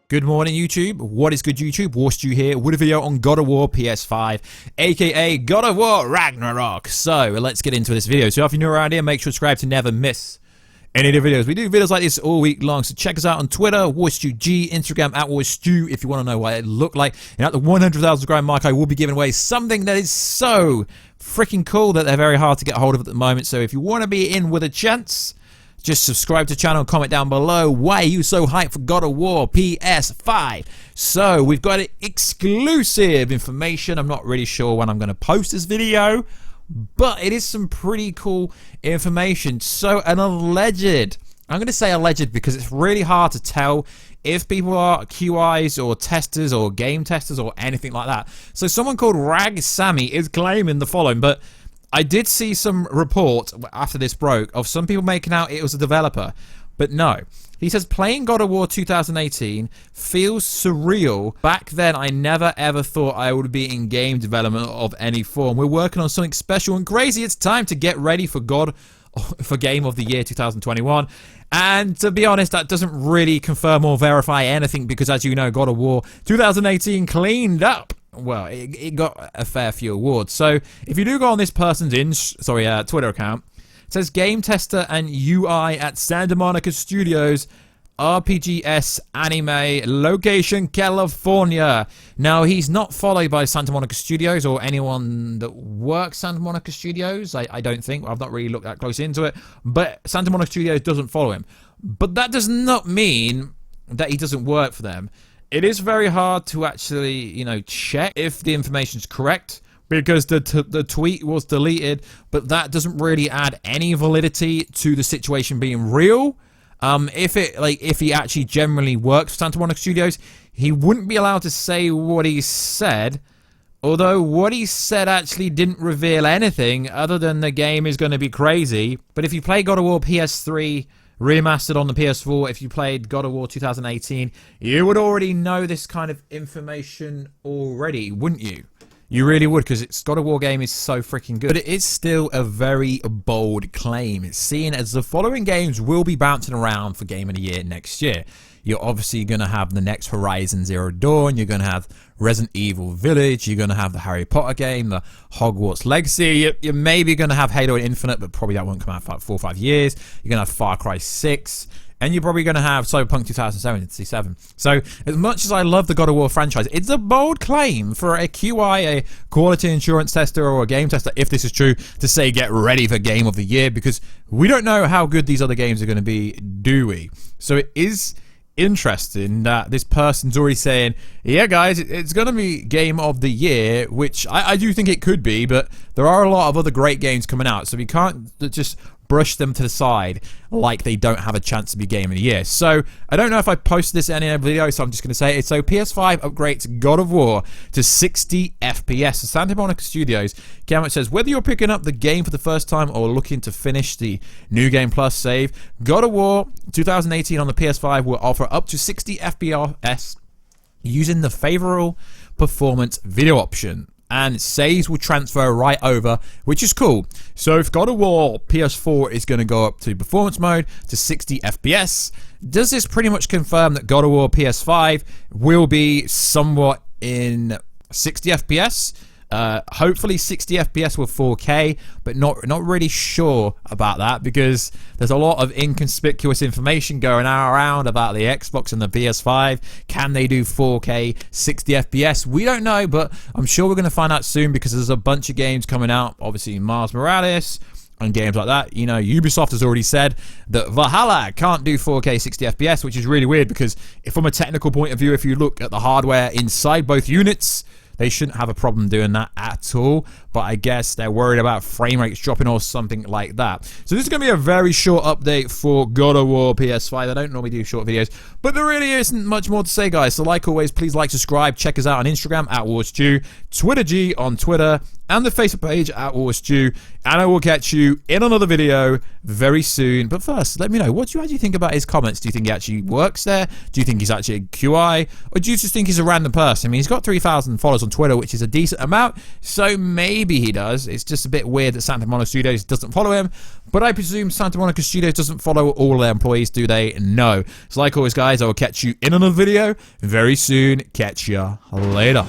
Good morning, YouTube. What is good, YouTube? Warstu here with a video on God of War PS5, aka God of War Ragnarok. So, let's get into this video. So, if you're new around here, make sure to subscribe to never miss any of the videos. We do videos like this all week long, so check us out on Twitter, WarstuG, Instagram, @Warstu, if you want to know what it looked like. And at the 100,000 subscriber mark, I will be giving away something that is so freaking cool that they're very hard to get hold of at the moment. So, if you want to be in with a chance, just subscribe to the channel and comment down below why are you so hyped for God of War PS5. So we've got exclusive information. I'm not really sure when I'm going to post this video, but it is some pretty cool information. So I'm going to say alleged because it's really hard to tell if people are QIs or testers or game testers or anything like that. So someone called Rag Sammy is claiming the following, but I did see some report after this broke of some people making out it was a developer, but no. He says, playing God of War 2018 feels surreal. Back then, I never ever thought I would be in game development of any form. We're working on something special and crazy. It's time to get ready for Game of the Year 2021. And to be honest, that doesn't really confirm or verify anything because, as you know, God of War 2018 cleaned up. Well, it got a fair few awards. So if you do go on this person's Twitter account, it says game tester and UI at Santa Monica Studios, RPGS anime, location California. Now, he's not followed by Santa Monica Studios or anyone that works Santa Monica Studios. I don't think. I've not really looked that close into it. But Santa Monica Studios doesn't follow him. But that does not mean that he doesn't work for them. It is very hard to actually, check if the information is correct because the tweet was deleted, but that doesn't really add any validity to the situation being real. If he actually generally works for Santa Monica Studios, he wouldn't be allowed to say what he said, although what he said actually didn't reveal anything other than the game is going to be crazy. But if you play God of War PS3 remastered on the PS4, if you played God of War 2018, you would already know this kind of information already, wouldn't you? You really would, because its God of War game is so freaking good. But it is still a very bold claim. It's seen as the following games will be bouncing around for Game of the Year next year. You're obviously going to have the next Horizon Zero Dawn. You're going to have Resident Evil Village. You're going to have the Harry Potter game, the Hogwarts Legacy. You're maybe going to have Halo Infinite, but probably that won't come out for like 4 or 5 years. You're going to have Far Cry 6. And you're probably going to have Cyberpunk 2077. So, as much as I love the God of War franchise, it's a bold claim for a QI, a quality assurance tester, or a game tester, if this is true, to say get ready for Game of the Year, because we don't know how good these other games are going to be, do we? So it is interesting that this person's already saying, yeah guys, it's going to be Game of the Year, which I do think it could be, but there are a lot of other great games coming out, so we can't just brush them to the side like they don't have a chance to be Game of the Year. So I don't know if I posted this in any video, so I'm just going to say it. So PS5 upgrades God of War to 60 FPS. So Santa Monica Studios came out and says, whether you're picking up the game for the first time or looking to finish the New Game Plus save, God of War 2018 on the PS5 will offer up to 60 FPS using the favorable performance video option. And saves will transfer right over, which is cool. So if God of War PS4 is going to go up to performance mode to 60 FPS, does this pretty much confirm that God of War PS5 will be somewhat in 60 FPS? Hopefully 60 FPS with 4K, but not really sure about that because there's a lot of inconspicuous information going around about the Xbox and the PS5. Can they do 4K 60 FPS? We don't know, but I'm sure we're going to find out soon because there's a bunch of games coming out. Obviously Miles Morales and games like that. Ubisoft has already said that Valhalla can't do 4K 60 FPS, which is really weird because from a technical point of view, if you look at the hardware inside both units, they shouldn't have a problem doing that at all, but I guess they're worried about frame rates dropping or something like that. So this is going to be a very short update for God of War PS5. I don't normally do short videos, but there really isn't much more to say, guys. So like always, please like, subscribe, check us out on Instagram @WarStu, TwitterG on Twitter, and the Facebook page @WarStu, and I will catch you in another video very soon. But first, let me know, what do you actually think about his comments? Do you think he actually works there? Do you think he's actually a QI? Or do you just think he's a random person? I mean, he's got 3,000 followers on on Twitter, which is a decent amount, so maybe he does. It's just a bit weird that Santa Monica Studios doesn't follow him, but I presume Santa Monica Studios doesn't follow all their employees, do they? No. So like always, guys, I will catch you in another video very soon. Catch ya later.